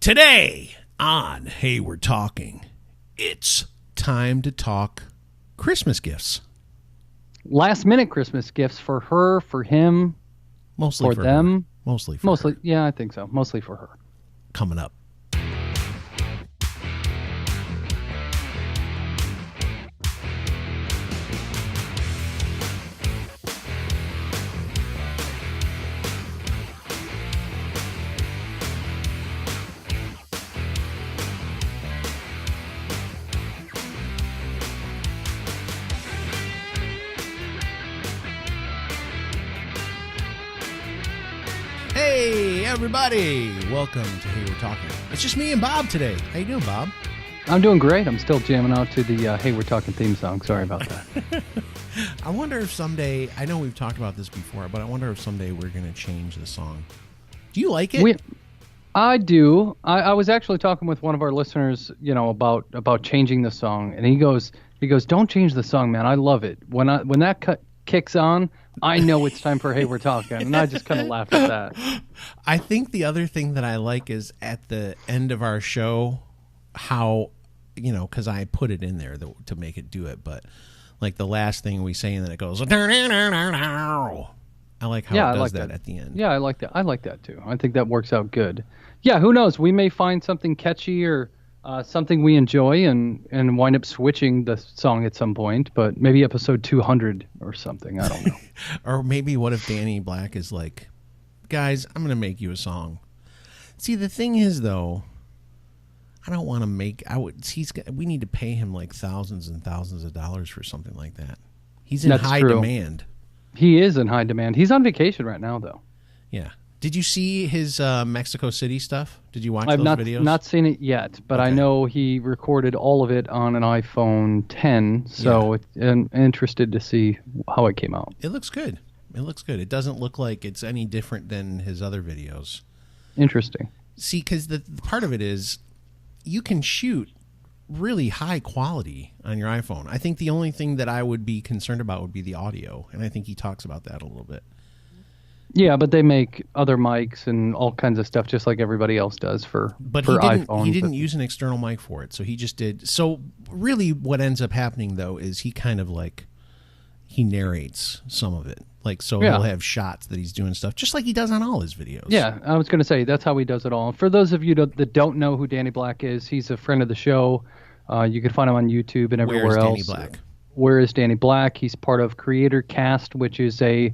Today on Hey, We're Talking, it's time to talk Christmas gifts. Last minute Christmas gifts for her, for him, Mostly for them. Her. Mostly for her. Yeah, I think so. Mostly for her. Coming up. Hey, everybody. Welcome to Hey, We're Talking. It's just me and Bob today. How you doing, Bob? I'm doing great. I'm still jamming out to the Hey, We're Talking theme song. Sorry about that. I wonder if someday, I know we've talked about this before, but I wonder if someday we're going to change the song. Do you like it? I do. I was actually talking with one of our listeners, about changing the song, and he goes, "Don't change the song, man. I love it. When that kicks on, I know it's time for Hey, We're Talking." And I just kind of laughed at that. I think the other thing that I like is at the end of our show, how, because I put it in there to make it do it, but like the last thing we say and then it goes, I like how it does that at the end. Yeah, I like that. I like that too. I think that works out good. Yeah, who knows? We may find something catchy or something we enjoy and wind up switching the song at some point, but maybe episode 200 or something. I don't know. Or maybe what if Danny Black is like, guys, I'm going to make you a song. See, the thing is, though, I don't want to we need to pay him like thousands and thousands of dollars for something like that. He's in high demand. He is in high demand. He's on vacation right now, though. Yeah. Did you see his Mexico City stuff? Did you watch those videos? I've not seen it yet, but okay. I know he recorded all of it on an iPhone 10, so I'm interested to see how it came out. It looks good. It doesn't look like it's any different than his other videos. Interesting. See, because the part of it is you can shoot really high quality on your iPhone. I think the only thing that I would be concerned about would be the audio, and I think he talks about that a little bit. Yeah, but they make other mics and all kinds of stuff just like everybody else does for iPhone. He didn't use an external mic for it, so he just did. So really what ends up happening, though, is he kind of like, he narrates some of it. Like, so he'll have shots that he's doing stuff, just like he does on all his videos. Yeah, I was going to say, that's how he does it all. For those of you that don't know who Danny Black is, he's a friend of the show. You can find him on YouTube and everywhere else. Danny Black? Where is Danny Black? He's part of Creator Cast, which is a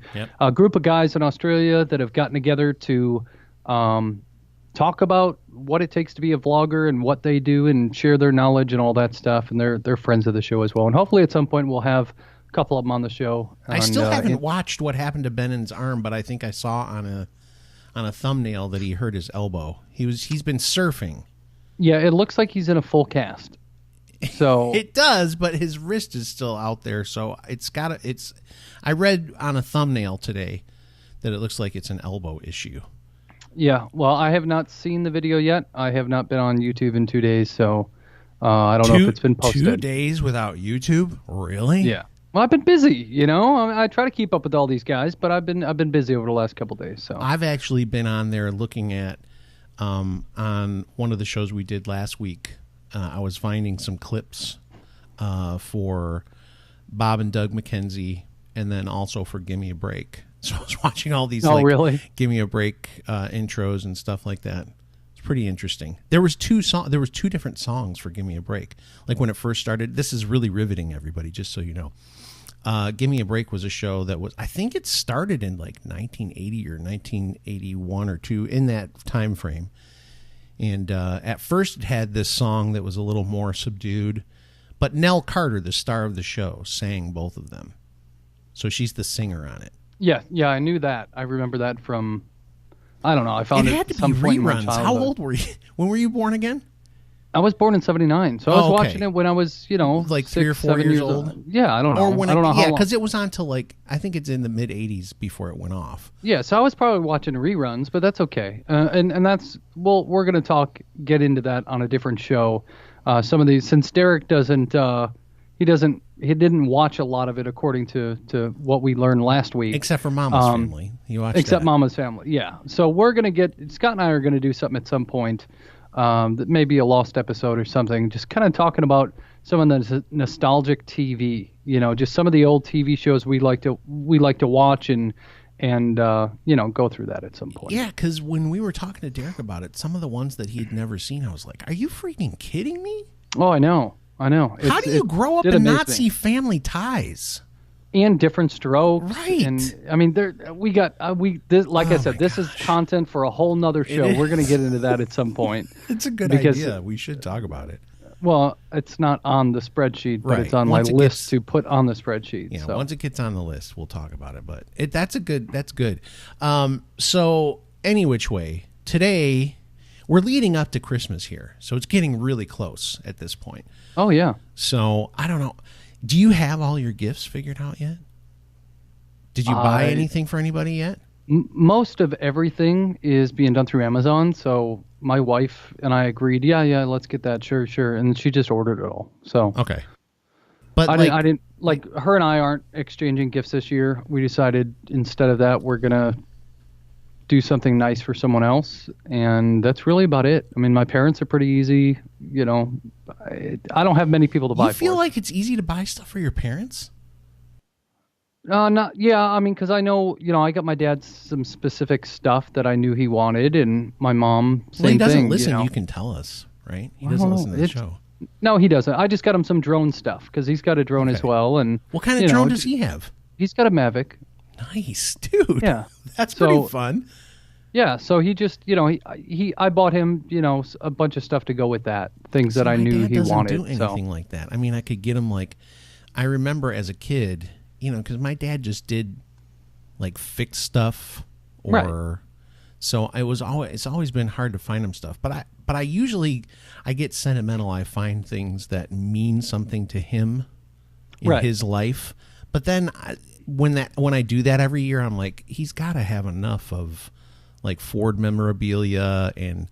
group of guys in Australia that have gotten together to talk about what it takes to be a vlogger and what they do and share their knowledge and all that stuff. And they're friends of the show as well. And hopefully at some point we'll have a couple of them on the show. I still haven't watched what happened to Bennon's arm, but I think I saw on a thumbnail that he hurt his elbow. He's been surfing. Yeah, it looks like he's in a full cast. So it does, but his wrist is still out there, so I read on a thumbnail today that it looks like it's an elbow issue. Yeah, well, I have not seen the video yet. I have not been on YouTube in 2 days, so I don't know if it's been posted. 2 days without YouTube? Really? Yeah. Well, I've been busy, I try to keep up with all these guys, but I've been busy over the last couple of days. So I've actually been on there looking at on one of the shows we did last week. I was finding some clips for Bob and Doug McKenzie, and then also for Gimme a Break. So I was watching all these Gimme a Break intros and stuff like that. It's pretty interesting. There was two different songs for Gimme a Break. Like when it first started, this is really riveting, everybody, just so you know. Gimme a Break was a show that I think it started in like 1980 or 1981 or 2, in that time frame. And at first it had this song that was a little more subdued, but Nell Carter, the star of the show, sang both of them. So she's the singer on it. Yeah, I knew that. I remember that from, I don't know, I found it had to at some be point reruns. in my childhood. How old were you? When were you born again? I was born in 79, so I was watching it when I was, like 3 or 4 years old. Yeah, I don't know. I don't know how long. Because it was on till I think it's in the mid 80s before it went off. Yeah, so I was probably watching reruns, but that's okay. And that's, well, we're going to get into that on a different show. Some of these, since Derek he didn't watch a lot of it according to what we learned last week. Except for Mama's Family. You watched Except that. Mama's Family, yeah. So Scott and I are going to do something at some point that may be a lost episode or something. Just kind of talking about some of the nostalgic TV. Just some of the old TV shows we like to watch and go through that at some point. Yeah, because when we were talking to Derek about it, some of the ones that he'd never seen, I was like, "Are you freaking kidding me?" Oh, I know. How do you grow up in Nazi family ties? And Different Strokes, right? And I mean, I said, this is content for a whole nother show. We're going to get into that at some point. It's a good idea. We should talk about it. Well, it's not on the spreadsheet, but it's on my list to put on the spreadsheet. Yeah, once it gets on the list, we'll talk about it. But that's good. So any which way, today we're leading up to Christmas here, so it's getting really close at this point. Oh yeah. So I don't know. Do you have all your gifts figured out yet? Did you buy anything for anybody yet? Most of everything is being done through Amazon. So my wife and I agreed, yeah, let's get that. Sure. And she just ordered it all. So okay. But I didn't like her and I aren't exchanging gifts this year. We decided instead of that, we're going to do something nice for someone else. And that's really about it. I mean, my parents are pretty easy. I don't have many people to buy for. You feel like it's easy to buy stuff for your parents? Because I know, I got my dad some specific stuff that I knew he wanted, and my mom, same thing. Well, he doesn't listen. You can tell us, right? He doesn't listen to the show. No, he doesn't. I just got him some drone stuff because he's got a drone as well. And what kind of drone does he have? He's got a Mavic. Nice, dude. Yeah, that's pretty fun. Yeah, so he just, I bought him, a bunch of stuff to go with that, things that I knew he wanted. Do anything like that. I mean, I could get him I remember as a kid, because my dad just did fix stuff, or so it's always been hard to find him stuff. But I usually get sentimental. I find things that mean something to him in his life. But then when I do that every year, I'm like, he's got to have enough of Ford memorabilia, and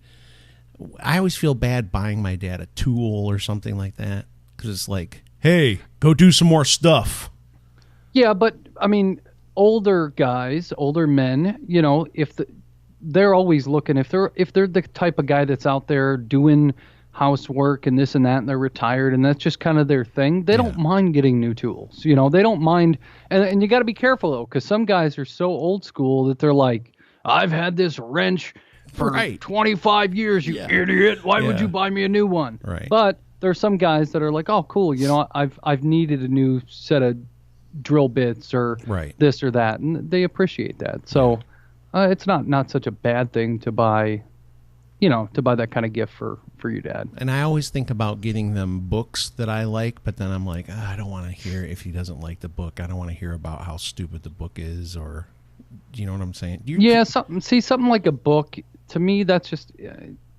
I always feel bad buying my dad a tool or something like that because it's like, hey, go do some more stuff. Yeah, but I mean, older men, they're always looking, if they're the type of guy that's out there doing housework and this and that, and they're retired and that's just kind of their thing, they don't mind getting new tools. They don't mind, and you got to be careful though, because some guys are so old school that they're like, I've had this wrench for 25 years, you idiot. Why would you buy me a new one? Right. But there's some guys that are like, oh, cool. I've needed a new set of drill bits or this or that, and they appreciate that. So it's not such a bad thing to buy, that kind of gift for your dad. And I always think about getting them books that I like, but then I'm like, I don't want to hear if he doesn't like the book. I don't want to hear about how stupid the book is, or do you know what I'm saying? Something like a book, to me, that's just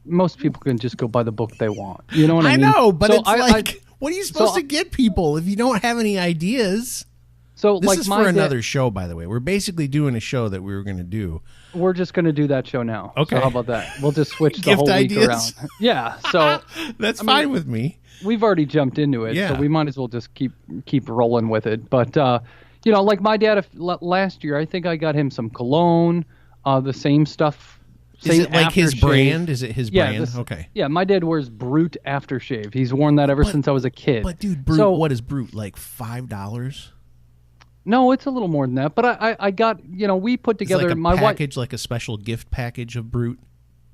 most people can just go buy the book they want. You know what I mean? I know, but so it's what are you supposed to get people if you don't have any ideas? So this is for another show, by the way. We're basically doing a show that we were going to do. We're just going to do that show now. Okay. So how about that? We'll just switch the whole week around. Yeah. So that's fine with me. We've already jumped into it, so we might as well just keep rolling with it. But like my dad last year, I think I got him some cologne, the same stuff. Is it like his brand? Is it his brand? Okay. Yeah, my dad wears Brute aftershave. He's worn that ever since I was a kid. But dude, Brute, what is Brute? Like $5? No, it's a little more than that. But I got, we put together like a package, like a special gift package of Brute.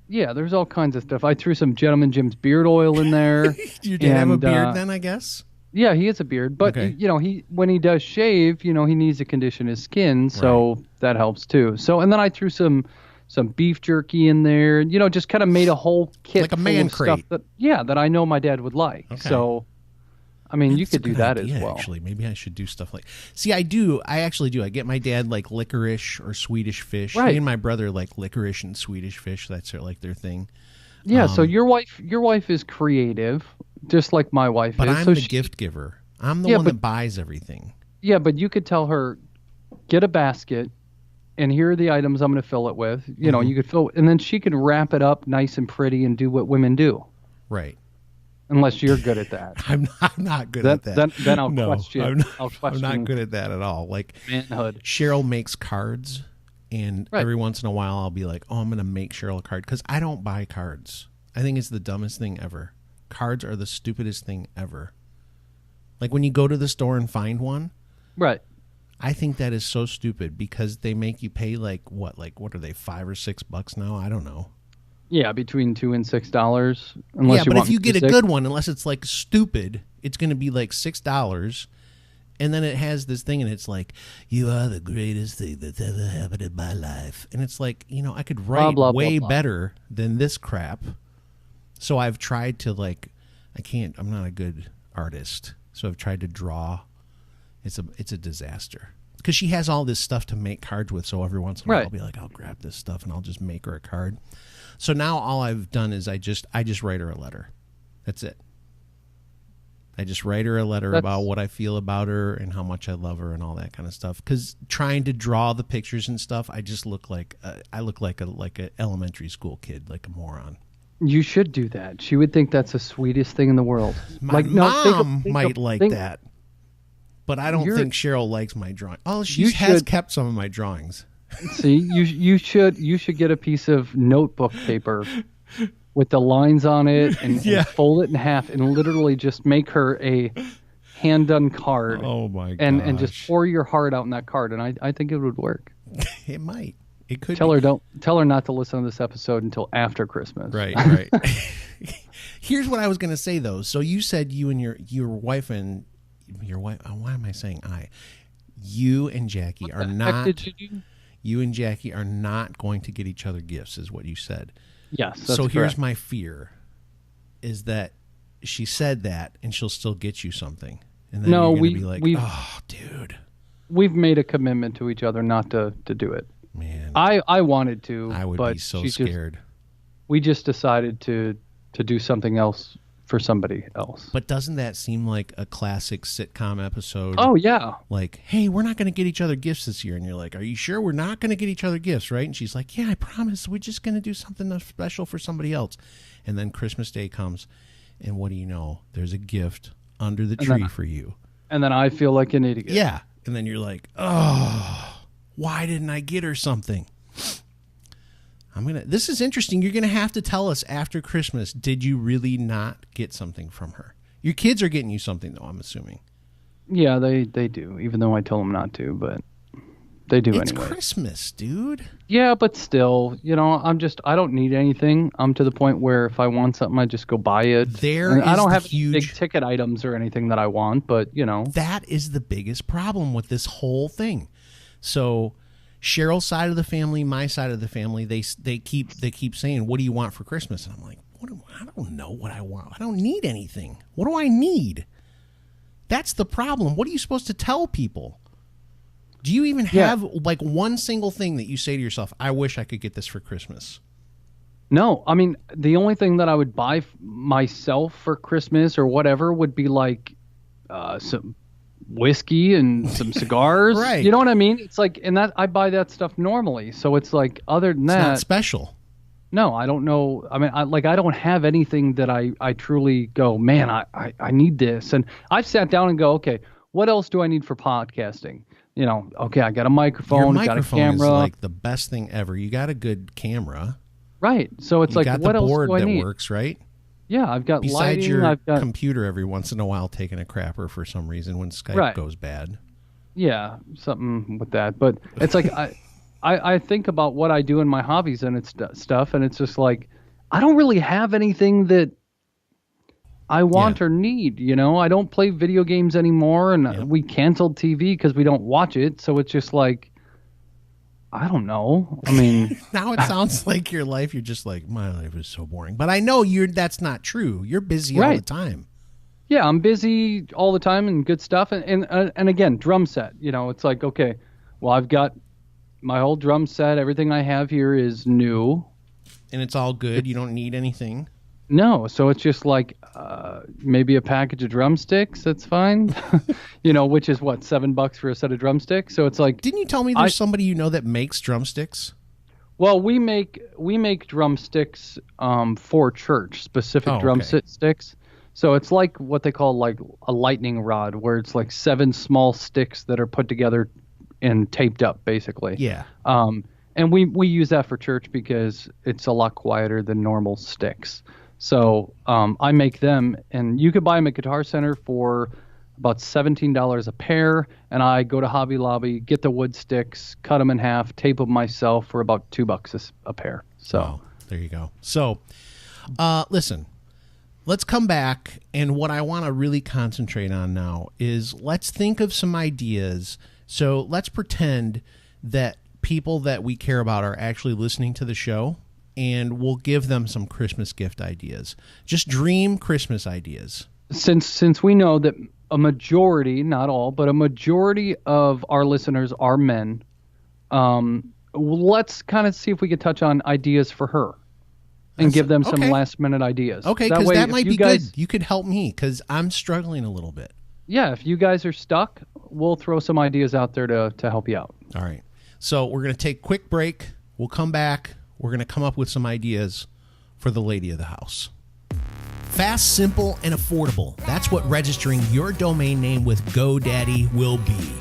Yeah, there's all kinds of stuff. I threw some Gentleman Jim's beard oil in there. You did have a beard then, I guess? Yeah, he has a beard. But, he when he does shave, he needs to condition his skin. So that helps too. So, and then I threw some beef jerky in there, just kind of made a whole kit. Like a man crate. Stuff that I know my dad would like. Okay. So, I mean, you could do that as well. Actually, maybe I should do stuff like. See, I do. I actually do. I get my dad like licorice or Swedish fish. Right. Me and my brother like licorice and Swedish fish. That's their thing. Yeah. So your wife is creative, just like my wife but is. I'm the gift giver. I'm the one that buys everything. Yeah, but you could tell her, get a basket, and here are the items I'm going to fill it with. You know, you could fill, and then she could wrap it up nice and pretty and do what women do. Right. Unless you're good at that. I'm not good at that. Then I'll question. I'm not good at that at all. Like manhood. Cheryl makes cards, and every once in a while I'll be like, "Oh, I'm going to make Cheryl a card," because I don't buy cards. I think it's the dumbest thing ever. Cards are the stupidest thing ever. Like when you go to the store and find one. Right. I think that is so stupid because they make you pay like what are they, $5 or $6 now? I don't know. Yeah, between $2 and $6. Yeah, but if you get a good one, unless it's like stupid, it's going to be like $6. And then it has this thing, and it's like, you are the greatest thing that's ever happened in my life. And it's like, I could write way better than this crap. So I've tried to I'm not a good artist. So I've tried to draw. It's a disaster. Because she has all this stuff to make cards with, so every once in a while I'll be like, I'll grab this stuff and I'll just make her a card. So now all I've done is I just write her a letter. That's it. I just write her a letter about what I feel about her and how much I love her and all that kind of stuff. Because trying to draw the pictures and stuff, I just look like a elementary school kid, like a moron. You should do that. She would think that's the sweetest thing in the world. My mom might like that, but I don't think Cheryl likes my drawing. Oh, she has kept some of my drawings. See, you should get a piece of notebook paper with the lines on it and fold it in half and literally just make her a hand-done card. Oh my god! And just pour your heart out in that card, and I think it would work. It might. It could. Tell her not to listen to this episode until after Christmas. Right. Here's what I was going to say though. So you said you and your wife and your wife. Why am I saying I? You and Jackie are not. Did you do? You and Jackie are not going to get each other gifts, is what you said. Yes. So here's my fear, is that she said that and she'll still get you something, and then you're going to be like, "Oh, dude." We've made a commitment to each other not to do it. Man, I wanted to. I would be so scared. We just decided to do something else for somebody else. But doesn't that seem like a classic sitcom episode? Oh, yeah. Like, hey, we're not going to get each other gifts this year. And you're like, are you sure we're not going to get each other gifts, right? And she's like, yeah, I promise. We're just going to do something special for somebody else. And then Christmas Day comes, and what do you know? There's a gift under the tree for you. And then I feel like an idiot. Yeah. And then you're like, oh, why didn't I get her something? This is interesting. You're going to have to tell us after Christmas, did you really not get something from her? Your kids are getting you something, though, I'm assuming. Yeah, they do, even though I tell them not to, but they do anyway. It's Christmas, dude. Yeah, but still, I don't need anything. I'm to the point where if I want something, I just go buy it. I don't have big ticket items or anything that I want, but, That is the biggest problem with this whole thing. So Cheryl's side of the family, my side of the family, they keep saying, what do you want for Christmas? And I'm like, I don't know what I want. I don't need anything. What do I need? That's the problem. What are you supposed to tell people? Do you even have like one single thing that you say to yourself, I wish I could get this for Christmas? No. I mean, the only thing that I would buy myself for Christmas or whatever would be like some whiskey and some cigars. Right. You know what I mean? It's like, and that I buy that stuff normally. So it's like, other than that, it's not special. No, I don't know. I mean, I don't have anything that I truly go, man, I need this. And I've sat down and go, okay, what else do I need for podcasting? Okay, I got a microphone, got a camera. Is like the best thing ever. You got a good camera. Right. So it's like, what else do I need? You got the board that works, right? Yeah, I've got besides lighting. Your I've got computer every once in a while taking a crapper for some reason when Skype goes bad. Yeah, something with that. But it's like I think about what I do in my hobbies and it's stuff, and it's just like I don't really have anything that I want or need. I don't play video games anymore, and we canceled TV because we don't watch it. So it's just like, I don't know. I mean, now it sounds like your life. You're just like, my life is so boring. But I know that's not true. You're busy all the time. Yeah, I'm busy all the time and good stuff. And again, drum set. It's like, okay, well, I've got my whole drum set. Everything I have here is new, and it's all good. You don't need anything. No, so it's just like maybe a package of drumsticks. That's fine, which is what, $7 for a set of drumsticks. So it's like, didn't you tell me there's somebody that makes drumsticks? Well, we make drumsticks for church, specific sticks. So it's like what they call like a lightning rod, where it's like 7 small sticks that are put together and taped up, basically. Yeah. And we use that for church because it's a lot quieter than normal sticks. So I make them, and you could buy them at Guitar Center for about $17 a pair. And I go to Hobby Lobby, get the wood sticks, cut them in half, tape them myself for about $2 a pair. So wow, there you go. So listen, let's come back. And what I want to really concentrate on now is let's think of some ideas. So let's pretend that people that we care about are actually listening to the show, and we'll give them some Christmas gift ideas. Just dream Christmas ideas. Since we know that a majority, not all, but a majority of our listeners are men, let's kind of see if we could touch on ideas for her and give them some last minute ideas. Okay, because that might be good. You could help me because I'm struggling a little bit. Yeah, if you guys are stuck, we'll throw some ideas out there to help you out. All right. So we're going to take a quick break. We'll come back. We're going to come up with some ideas for the lady of the house. Fast, simple, and affordable. That's what registering your domain name with GoDaddy will be.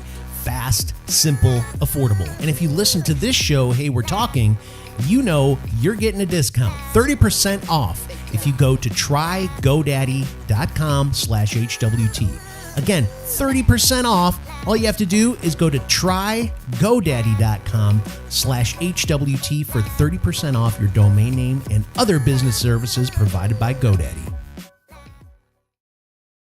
Fast, simple, affordable. And if you listen to this show, Hey, We're Talking, you know you're getting a discount, 30% off if you go to trygodaddy.com/HWT. Again, 30% off. All you have to do is go to trygodaddy.com/HWT for 30% off your domain name and other business services provided by GoDaddy.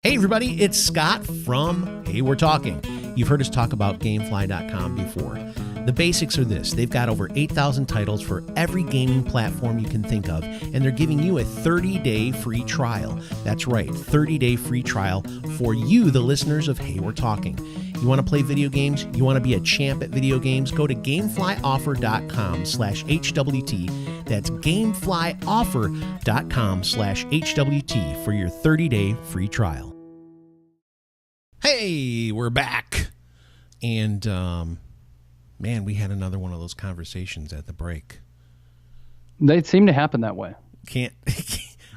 Hey everybody, it's Scott from Hey, We're Talking. You've heard us talk about Gamefly.com before. The basics are this. They've got over 8,000 titles for every gaming platform you can think of, and they're giving you a 30-day free trial. That's right, 30-day free trial for you, the listeners of Hey, We're Talking. You want to play video games? You want to be a champ at video games? Go to gameflyoffer.com/HWT. That's gameflyoffer.com/HWT for your 30-day free trial. Hey, we're back. And, man, we had another one of those conversations at the break. They seem to happen that way.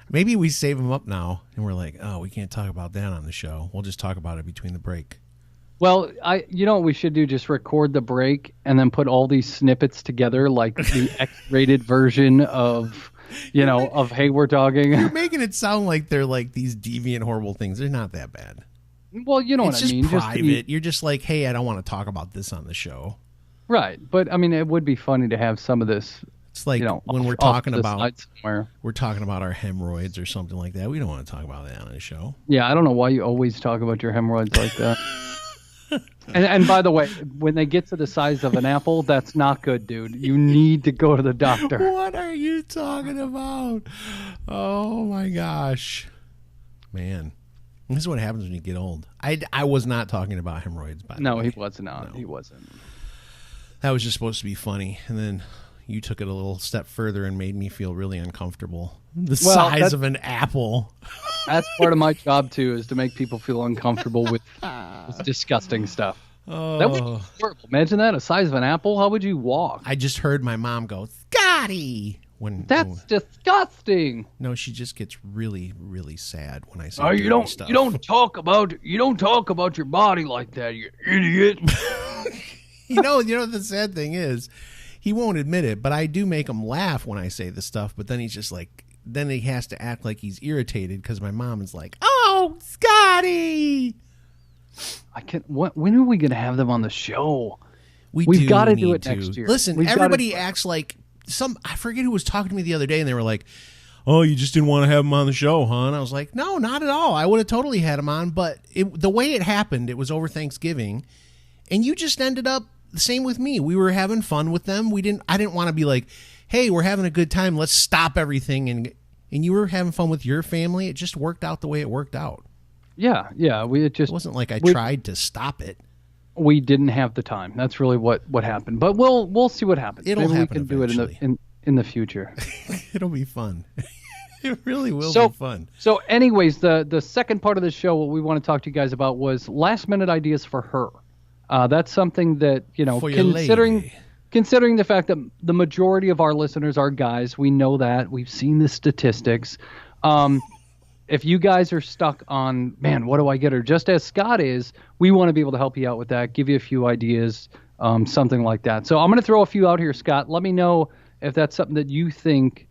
Maybe we save them up now, and we're like, oh, we can't talk about that on the show. We'll just talk about it between the break. Well, you know what we should do? Just record the break and then put all these snippets together, like the X-rated version of, of Hey, We're Talking. You're making it sound like they're like these deviant, horrible things. They're not that bad. Well, you know what I mean. It's just private. You're just like, hey, I don't want to talk about this on the show. Right, but I mean, it would be funny to have some of this. It's like when we're talking about our hemorrhoids or something like that. We don't want to talk about that on the show. Yeah, I don't know why you always talk about your hemorrhoids like that. and by the way, when they get to the size of an apple, that's not good, dude. You need to go to the doctor. What are you talking about? Oh my gosh, man. This is what happens when you get old. I was not talking about hemorrhoids, by the way. No, he wasn't. No. He wasn't. That was just supposed to be funny, and then you took it a little step further and made me feel really uncomfortable. The size of an apple. That's part of my job, too, is to make people feel uncomfortable with this disgusting stuff. Oh. That would be horrible. Imagine that, a size of an apple. How would you walk? I just heard my mom go, Scotty! That's disgusting. No, she just gets really, really sad when I say stuff. You don't talk about your body like that, you idiot. You know the sad thing is, he won't admit it, but I do make him laugh when I say the stuff. But then he's just like, then he has to act like he's irritated because my mom is like, "Oh, Scotty." When are we gonna have them on the show? We've got to do it next year. Listen, everybody acts like I forget who was talking to me the other day, and they were like, "Oh, you just didn't want to have him on the show, huh?" And I was like, "No, not at all. I would have totally had him on, but the way it happened, it was over Thanksgiving, and you just ended up the same with me. We were having fun with them. I didn't want to be like, hey, we're having a good time. Let's stop everything. And you were having fun with your family. It just worked out the way it worked out. Yeah. It wasn't like I tried to stop it. We didn't have the time. That's really what happened. But we'll see what happens. Maybe we can eventually. Do it in the future. It'll be fun. It really will be fun. So anyways, the second part of the show, what we want to talk to you guys about was last minute ideas for her. That's something that, considering the fact that the majority of our listeners are guys, we know that. We've seen the statistics. If you guys are stuck on, man, what do I get her? Just as Scott is, we want to be able to help you out with that, give you a few ideas. something like that. So I'm going to throw a few out here, Scott. Let me know if that's something that you think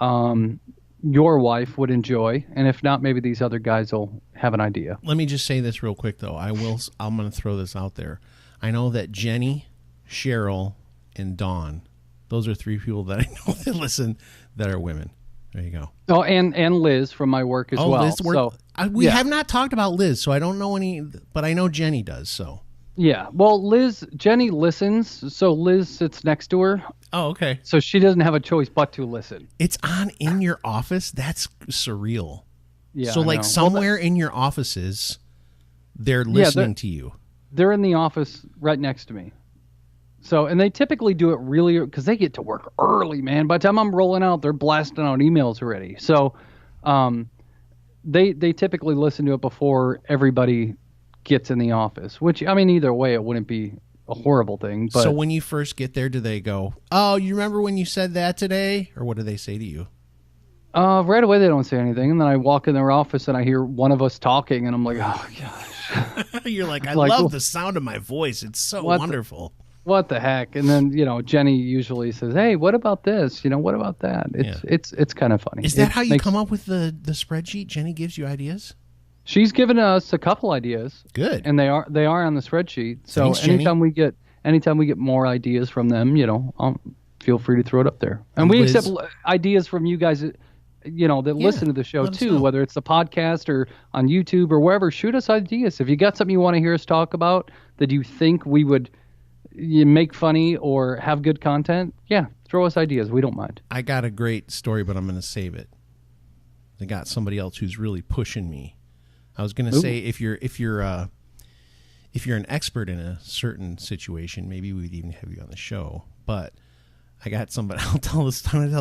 your wife would enjoy, and if not, maybe these other guys will have an idea. Let me just say this real quick, though. I'm going to throw this out there. I know that Jenny, Cheryl, and Dawn, those are 3 people that I know that listen that are women. There you go. Oh, and Liz from my work as well. Liz, we have not talked about Liz, so I don't know any, but I know Jenny does, so. Yeah, well, Jenny listens, so Liz sits next to her. Oh, okay. So she doesn't have a choice but to listen. It's on in your office? That's surreal. Yeah. So, like, somewhere in your offices, they're listening to you. They're in the office right next to me. So, and they typically do it really, because they get to work early, man. By the time I'm rolling out, they're blasting out emails already. So, they typically listen to it before everybody gets in the office, which, I mean, either way, it wouldn't be a horrible thing. But so when you first get there, do they go, "Oh, you remember when you said that today?" Or what do they say to you? Right away, they don't say anything. And then I walk in their office and I hear one of us talking and I'm like, oh, gosh. You're like, I love the sound of my voice. It's so wonderful. What the heck? And then, Jenny usually says, "Hey, what about this? What about that?" It's kind of funny. Is that how you come up with the spreadsheet? Jenny gives you ideas? She's given us a couple ideas. Good. And they are on the spreadsheet. So Thanks, anytime we get more ideas from them, feel free to throw it up there. And we accept ideas from you guys that listen to the show too, whether it's the podcast or on YouTube or wherever. Shoot us ideas. If you got something you want to hear us talk about that you think we would make funny or have good content, throw us ideas. We don't mind. I got a great story, but I'm going to save it. I got somebody else who's really pushing me. I was going to say, if you're an expert in a certain situation, maybe we'd even have you on the show. But I got somebody. I'm going to tell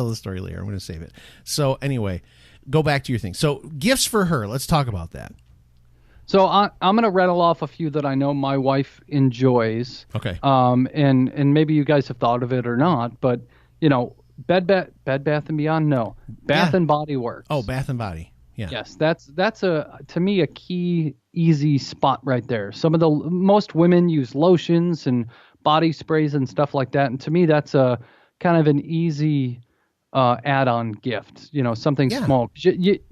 the story later. I'm going to save it. So anyway, go back to your thing. So gifts for her. Let's talk about that. So I'm going to rattle off a few that I know my wife enjoys. Okay. And maybe you guys have thought of it or not, but Bed Bath and Beyond. No, Bath and Body Works. Oh, Bath and Body. Yeah. Yes, that's to me a key easy spot right there. Most women use lotions and body sprays and stuff like that, and to me that's a kind of an easy add-on gift. Something small.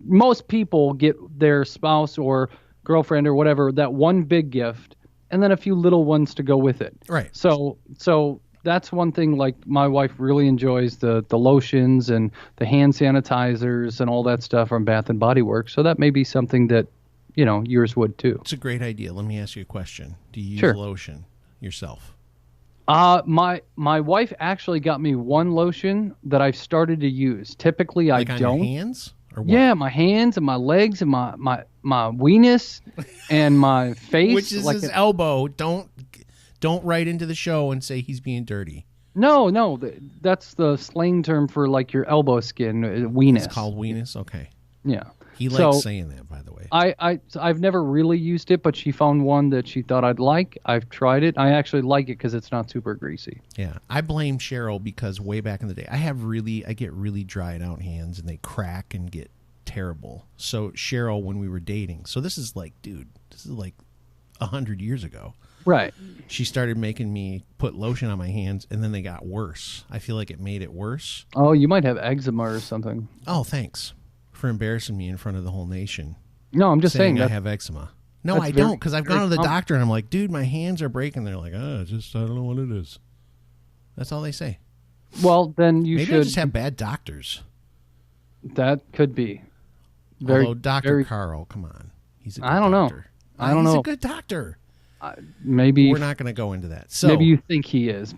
Most people get their spouse or girlfriend or whatever that one big gift, and then a few little ones to go with it. Right. So that's one thing. Like my wife really enjoys the lotions and the hand sanitizers and all that stuff from Bath and Body Works. So that may be something that yours would too. It's a great idea. Let me ask you a question. Do you use lotion yourself? My wife actually got me one lotion that I've started to use. Typically, I don't. On your hands or what? Yeah, my hands and my legs and my weenus and my face. Which is his elbow. Don't write into the show and say he's being dirty. No, that's the slang term for like your elbow skin, weenus. It's called weenus? Okay. Yeah. He likes saying that, by the way. I've never really used it, but she found one that she thought I'd like. I've tried it. I actually like it because it's not super greasy. Yeah. I blame Cheryl because way back in the day, I get really dried out hands and they crack and get terrible. So Cheryl, when we were dating, so this is like 100 years ago. Right. She started making me put lotion on my hands, and then they got worse. I feel like it made it worse. Oh, you might have eczema or something. Oh, thanks for embarrassing me in front of the whole nation. No, I'm just saying I have eczema. No, I don't, because I've gone to the doctor, and I'm like, dude, my hands are breaking. They're like, I don't know what it is. That's all they say. Well, then maybe I just have bad doctors. That could be. Although Dr. Carl, come on. He's a good doctor. I don't know. He's a good doctor. Maybe we're not going to go into that. So maybe you think he is,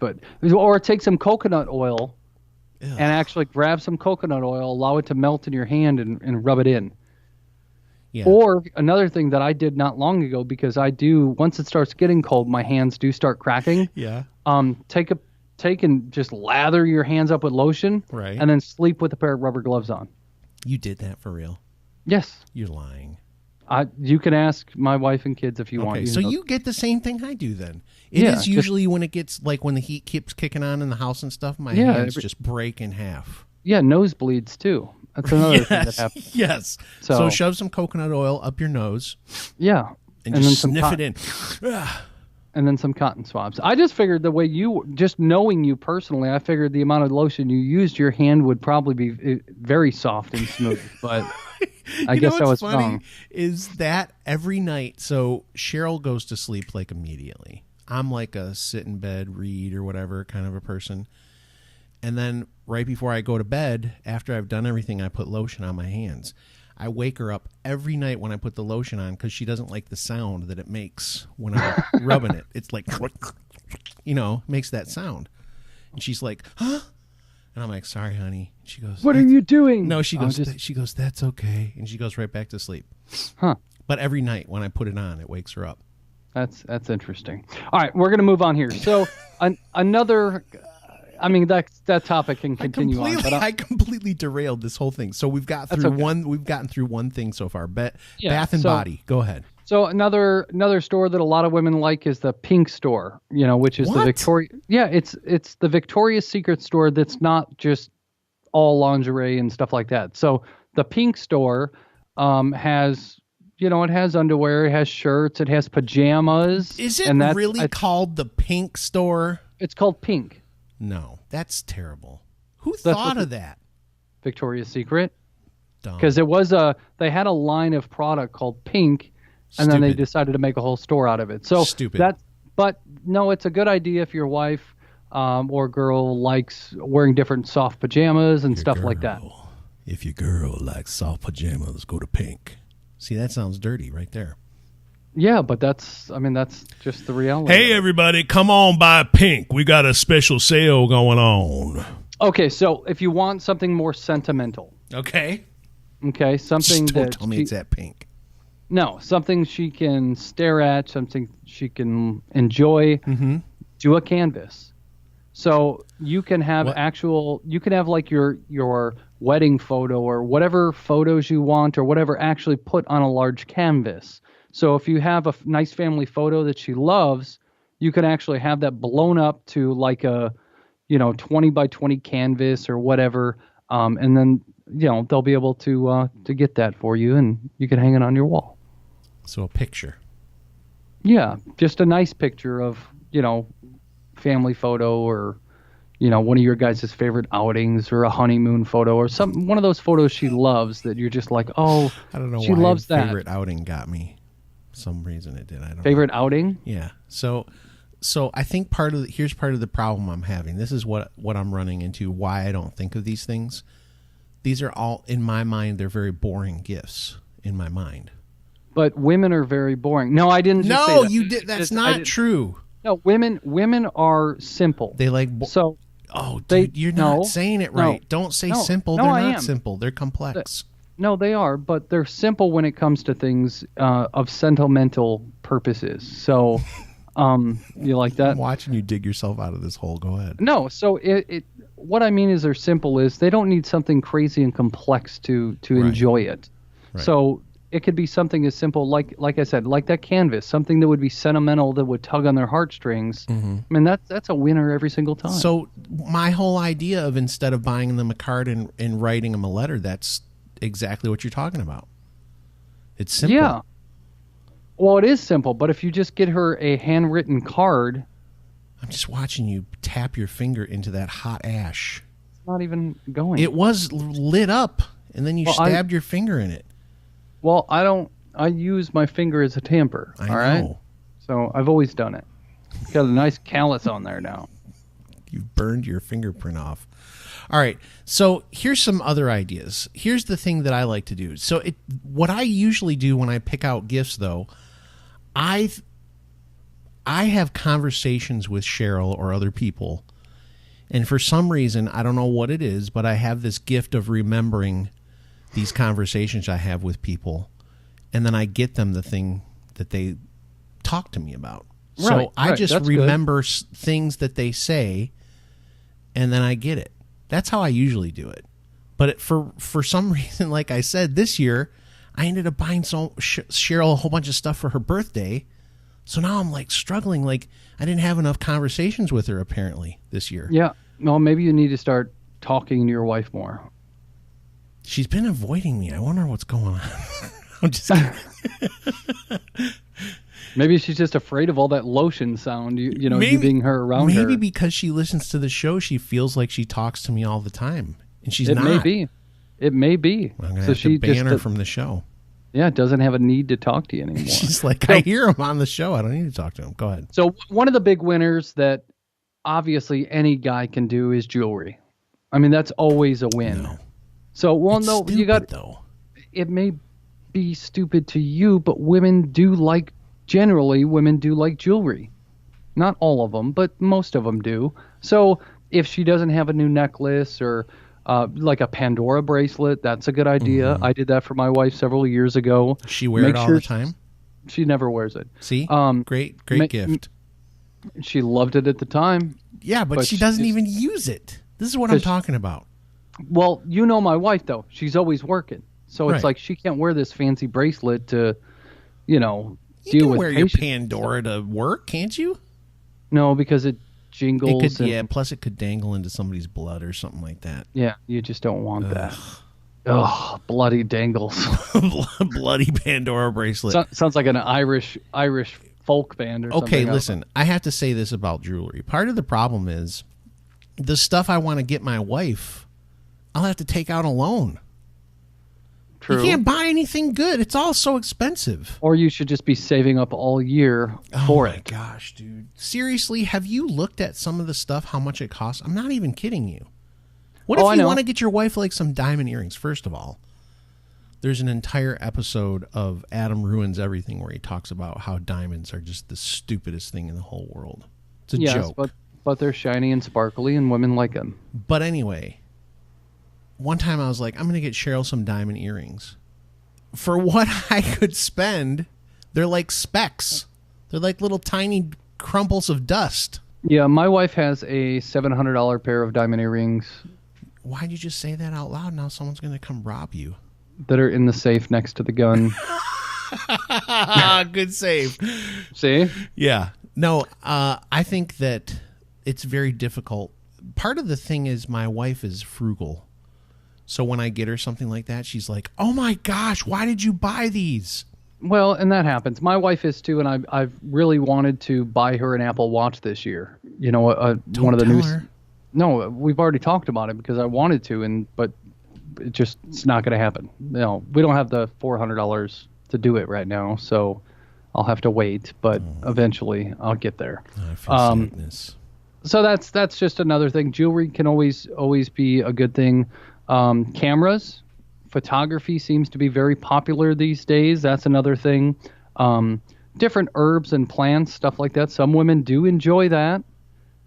or take some coconut oil and actually grab some coconut oil, allow it to melt in your hand and rub it in. Yeah. Or another thing that I did not long ago, because once it starts getting cold, my hands do start cracking. Yeah. Take and just lather your hands up with lotion, right, and then sleep with a pair of rubber gloves on. You did that for real? Yes. You're lying. You can ask my wife and kids if you want. Okay, so you get the same thing I do then. It is usually when it gets, like when the heat keeps kicking on in the house and stuff, my hands just break in half. Yeah, nosebleeds too. That's another thing that happens. Yes. So shove some coconut oil up your nose. Yeah. And just sniff it in. and then some cotton swabs. I just figured the way just knowing you personally, I figured the amount of lotion you used, your hand would probably be very soft and smooth. But I guess I was wrong. Is that every night? So Cheryl goes to sleep like immediately. I'm like a sit in bed, read or whatever kind of a person. And then right before I go to bed, after I've done everything, I put lotion on my hands. I wake her up every night when I put the lotion on because she doesn't like the sound that it makes when I'm rubbing it. It's like, makes that sound. And she's like, huh? And I'm like, sorry, honey. She goes, what are you doing? No, she goes, that's okay. And she goes right back to sleep. Huh. But every night when I put it on, it wakes her up. That's interesting. All right, we're going to move on here. So another... I mean that topic can continue on. But I completely derailed this whole thing. So we've got through We've gotten through one thing so far. Bath and Body. Go ahead. So another store that a lot of women like is the Pink store. Which is the Victoria. Yeah, it's the Victoria's Secret store that's not just all lingerie and stuff like that. So the Pink store has it has underwear, it has shirts, it has pajamas. Is it really called the Pink store? It's called Pink. No, that's terrible. Who thought of that? Victoria's Secret. Because they had a line of product called Pink, and then they decided to make a whole store out of it. So stupid. But no, it's a good idea if your wife or girl likes wearing different soft pajamas and stuff like that. If your girl likes soft pajamas, go to Pink. See, that sounds dirty right there. Yeah, but that's just the reality. Hey, everybody, come on by Pink. We got a special sale going on. Okay, so if you want something more sentimental. Okay, something just don't tell me it's at Pink. No, something she can stare at, something she can enjoy. Mm-hmm. Do a canvas. So you can have like your wedding photo or whatever photos you want or whatever actually put on a large canvas. So if you have a nice family photo that she loves, you can actually have that blown up to like a, 20 by 20 canvas or whatever. And then, they'll be able to get that for you and you can hang it on your wall. So a picture. Yeah. Just a nice picture of, family photo or, one of your guys' favorite outings or a honeymoon photo or one of those photos she loves that you're just like, oh, I don't know she why loves that. Favorite outing got me. Some reason it did. I don't favorite know. Outing. Yeah. So I think here's part of the problem I'm having. This is what I'm running into. Why I don't think of these things. These are all in my mind. They're very boring gifts in my mind. But women are very boring. No, I didn't. Just say that. You did. That's not true. No, women are simple. They like. Oh, dude, you're not saying it right. Don't say simple. They're not simple. They're complex. No, they are, but they're simple when it comes to things of sentimental purposes. So, you like that? I'm watching you dig yourself out of this hole. Go ahead. No, so what I mean is they're simple is they don't need something crazy and complex to enjoy it. Right. So it could be something as simple like I said, like that canvas, something that would be sentimental that would tug on their heartstrings. Mm-hmm. I mean, that's a winner every single time. So my whole idea of instead of buying them a card and writing them a letter, that's exactly what you're talking about. It's simple. Yeah. Well, it is simple, but if you just get her a handwritten card. I'm just watching you tap your finger into that hot ash. It's not even going. It was lit up, and then you stabbed your finger in it. Well, I use my finger as a tamper. I know. Right? So I've always done it. Got a nice callus on there now. You've burned your fingerprint off. All right, so here's some other ideas. Here's the thing that I like to do. So what I usually do when I pick out gifts, though, I have conversations with Cheryl or other people, and for some reason, I don't know what it is, but I have this gift of remembering these conversations I have with people, and then I get them the thing that they talk to me about. So I just remember things that they say, and then I get it. That's how I usually do it. But for some reason, like I said, this year, I ended up buying Cheryl a whole bunch of stuff for her birthday. So now I'm like struggling. Like I didn't have enough conversations with her apparently this year. Yeah. Well, maybe you need to start talking to your wife more. She's been avoiding me. I wonder what's going on. I'm just kidding. Maybe she's just afraid of all that lotion sound, you being her around her. Maybe because she listens to the show, she feels like she talks to me all the time. And she's not. It may be. I'm going to have to ban her from the show. Yeah, doesn't have a need to talk to you anymore. She's like, I hear him on the show. I don't need to talk to him. Go ahead. So one of the big winners that obviously any guy can do is jewelry. I mean, that's always a win. No. So, it's stupid, you got, though. It may be stupid to you, but women do like jewelry. Not all of them, but most of them do. So if she doesn't have a new necklace or like a Pandora bracelet, that's a good idea. I did that for my wife several years ago. Does she wear it all the time? She never wears it. See? Great gift. She loved it at the time. Yeah, but she doesn't even use it. This is what I'm talking about. Well, you know my wife, though. She's always working. So it's like she can't wear this fancy bracelet to, deal with patients. You can wear your Pandora to work, can't you? No, because it jingles. Plus it could dangle into somebody's blood or something like that. Yeah, you just don't want that. Oh, bloody dangles. Bloody Pandora bracelet. Sounds like an Irish folk band or something. Okay, listen, I have to say this about jewelry. Part of the problem is the stuff I want to get my wife, I'll have to take out a loan. True. You can't buy anything good. It's all so expensive. Or you should just be saving up all year for it. Oh, my gosh, dude. Seriously, have you looked at some of the stuff, how much it costs? I'm not even kidding you. What if you want to get your wife like some diamond earrings? First of all, there's an entire episode of Adam Ruins Everything where he talks about how diamonds are just the stupidest thing in the whole world. It's a joke. But they're shiny and sparkly and women like them. But anyway, one time I was like, I'm going to get Cheryl some diamond earrings. For what I could spend, they're like specks. They're like little tiny crumples of dust. Yeah, my wife has a $700 pair of diamond earrings. Why'd you just say that out loud? Now someone's going to come rob you. That are in the safe next to the gun. Good save. See? Yeah. No, I think that it's very difficult. Part of the thing is my wife is frugal. So when I get her something like that, she's like, oh my gosh, why did you buy these? Well, and that happens. My wife is too, and I've really wanted to buy her an Apple Watch this year. You know, one of the new. No, we've already talked about it because I wanted to, but it's not going to happen. No, we don't have the $400 to do it right now, so I'll have to wait. But eventually, I'll get there. I feel sadness. So that's just another thing. Jewelry can always be a good thing. Cameras, photography seems to be very popular these days. That's another thing. Different herbs and plants, stuff like that. Some women do enjoy that.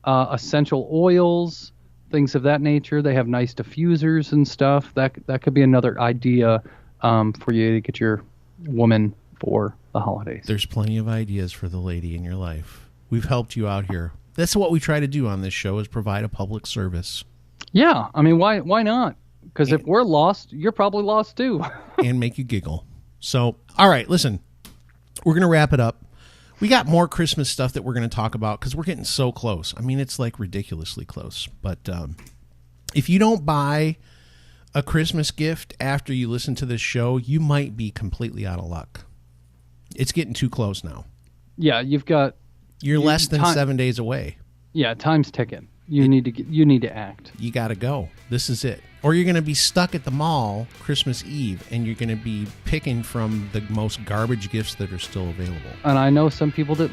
Essential oils, things of that nature. They have nice diffusers and stuff. That could be another idea for you to get your woman for the holidays. There's plenty of ideas for the lady in your life. We've helped you out here. That's what we try to do on this show, is provide a public service. Yeah, I mean, why not? Because if we're lost, you're probably lost too. And make you giggle. So, all right, listen, we're going to wrap it up. We got more Christmas stuff that we're going to talk about because we're getting so close. I mean, it's like ridiculously close. But if you don't buy a Christmas gift after you listen to this show, you might be completely out of luck. It's getting too close now. Yeah, You're less than 7 days away. Yeah, time's ticking. You need to act. You got to go. This is it. Or you're going to be stuck at the mall Christmas Eve, and you're going to be picking from the most garbage gifts that are still available. And I know some people that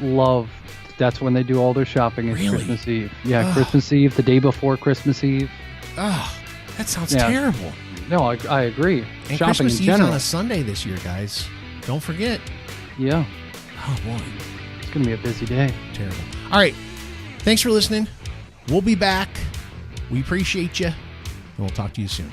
that's when they do all their shopping is really? Christmas Eve. Yeah, Christmas Eve, the day before Christmas Eve. Oh, that sounds terrible. No, I agree. And shopping Christmas in Eve's general. on a Sunday this year, guys. Don't forget. Yeah. Oh, boy. It's going to be a busy day. Terrible. All right. Thanks for listening. We'll be back. We appreciate you, and we'll talk to you soon.